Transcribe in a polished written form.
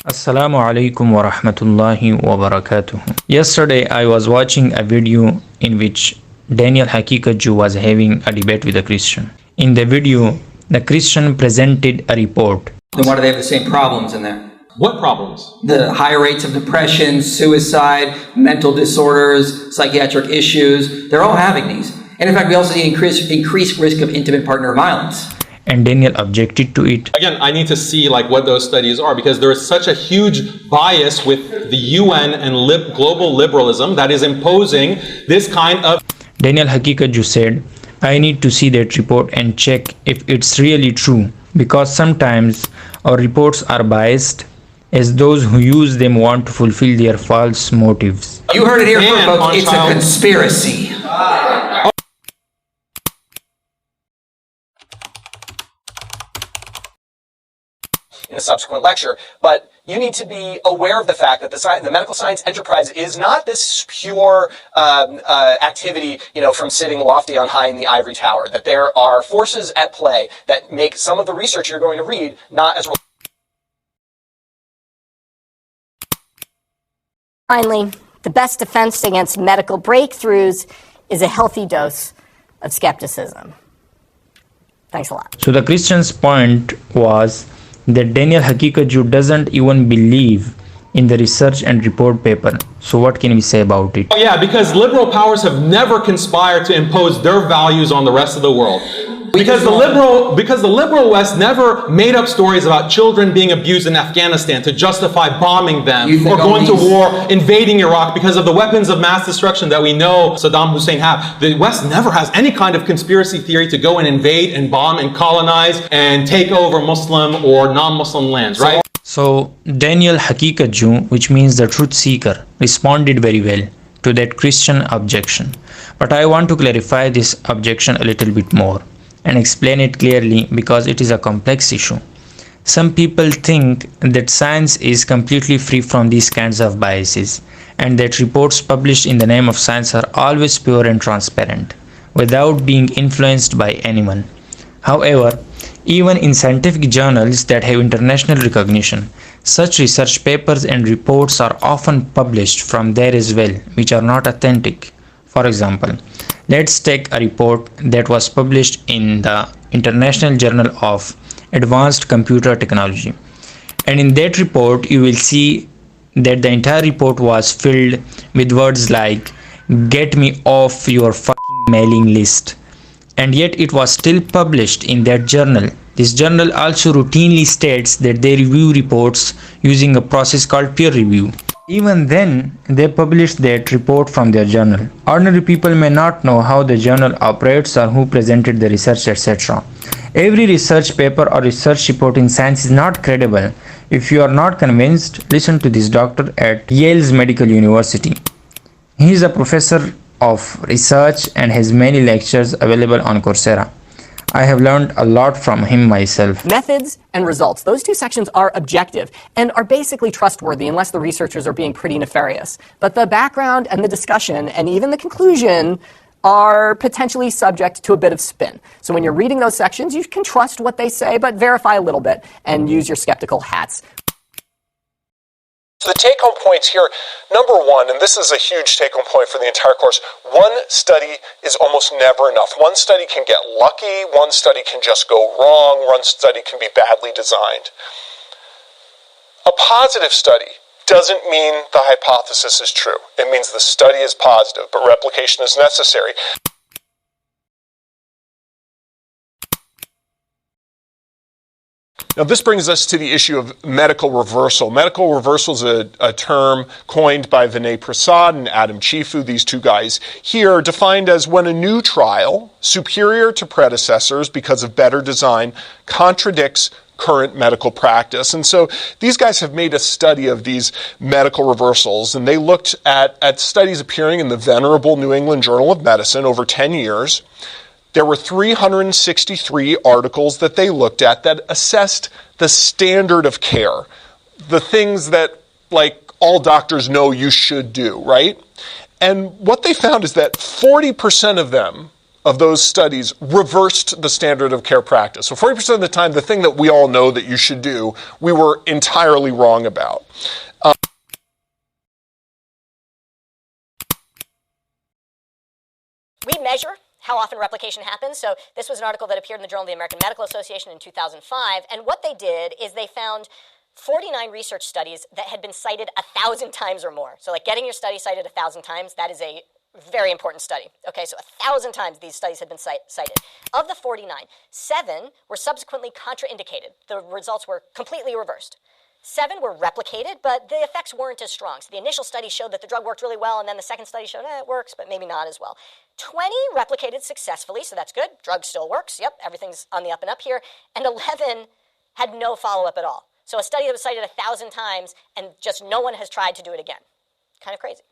Assalamu alaikum wa rahmatullahi wa barakatuh. Yesterday I was watching a video in which Daniel Haqiqatjou was having a debate with a Christian. In the video, the Christian presented a report. Then why do they have the same problems in there? What problems? The high rates of depression, suicide, mental disorders, psychiatric issues, they're all having these. And in fact, we also see increased risk of intimate partner violence. And Daniel objected to it. Again, I need to see what those studies are, because there is such a huge bias with the UN and global liberalism that is imposing this kind of... Daniel Haqiqatjou said, I need to see that report and check if it's really true, because sometimes our reports are biased, as those who use them want to fulfill their false motives. You heard it here first, folks. It's a conspiracy. In a subsequent lecture, but you need to be aware of the fact that the medical science enterprise is not this pure activity, from sitting lofty on high in the ivory tower. That there are forces at play that make some of the research you're going to read not as... Finally, the best defense against medical breakthroughs is a healthy dose of skepticism. Thanks a lot. So the Christian's point was that Daniel Haqiqatjou doesn't even believe in the research and report paper. So what can we say about it? Oh yeah, because liberal powers have never conspired to impose their values on the rest of the world. Because the liberal West never made up stories about children being abused in Afghanistan to justify bombing them or going to war, invading Iraq because of the weapons of mass destruction that we know Saddam Hussein had. The West never has any kind of conspiracy theory to go and invade and bomb and colonize and take over Muslim or non-Muslim lands, right? So Daniel Haqiqatjou, which means the truth seeker, responded very well to that Christian objection. But I want to clarify this objection a little bit more and explain it clearly, because it is a complex issue. Some people think that science is completely free from these kinds of biases, and that reports published in the name of science are always pure and transparent, without being influenced by anyone. However, even in scientific journals that have international recognition, such research papers and reports are often published from there as well, which are not authentic. For example, let's take a report that was published in the International Journal of Advanced Computer Technology. And in that report, you will see that the entire report was filled with words like, "Get me off your fucking mailing list." And yet it was still published in that journal. This journal also routinely states that they review reports using a process called peer review. Even then, they published that report from their journal. Ordinary people may not know how the journal operates or who presented the research, etc. Every research paper or research report in science is not credible. If you are not convinced, listen to this doctor at Yale's Medical University. He is a professor of research and has many lectures available on Coursera. I have learned a lot from him myself. Methods and results. Those two sections are objective and are basically trustworthy unless the researchers are being pretty nefarious. But the background and the discussion and even the conclusion are potentially subject to a bit of spin. So when you're reading those sections, you can trust what they say, but verify a little bit and use your skeptical hats. So the take-home points here, number one, and this is a huge take-home point for the entire course, one study is almost never enough. One study can get lucky, one study can just go wrong, one study can be badly designed. A positive study doesn't mean the hypothesis is true. It means the study is positive, but replication is necessary. Now, this brings us to the issue of medical reversal. Medical reversal is a term coined by Vinay Prasad and Adam Chifu, these two guys here, defined as when a new trial, superior to predecessors because of better design, contradicts current medical practice. And so these guys have made a study of these medical reversals, and they looked at studies appearing in the venerable New England Journal of Medicine over 10 years. There were 363 articles that they looked at that assessed the standard of care, the things that, all doctors know you should do, right? And what they found is that 40% of them of those studies reversed the standard of care practice. So 40% of the time, the thing that we all know that you should do, we were entirely wrong about. We measure how often replication happens. So this was an article that appeared in the Journal of the American Medical Association in 2005. And what they did is they found 49 research studies that had been cited 1,000 times or more. So like getting your study cited 1,000 times, that is a very important study. Okay, so 1,000 times these studies had been cited. Of the 49, 7 were subsequently contraindicated. The results were completely reversed. 7 were replicated, but the effects weren't as strong. So the initial study showed that the drug worked really well, and then the second study showed it works, but maybe not as well. 20 replicated successfully, so that's good. Drug still works. Yep, everything's on the up and up here. And 11 had no follow-up at all. So a study that was cited 1,000 times, and just no one has tried to do it again. Kind of crazy.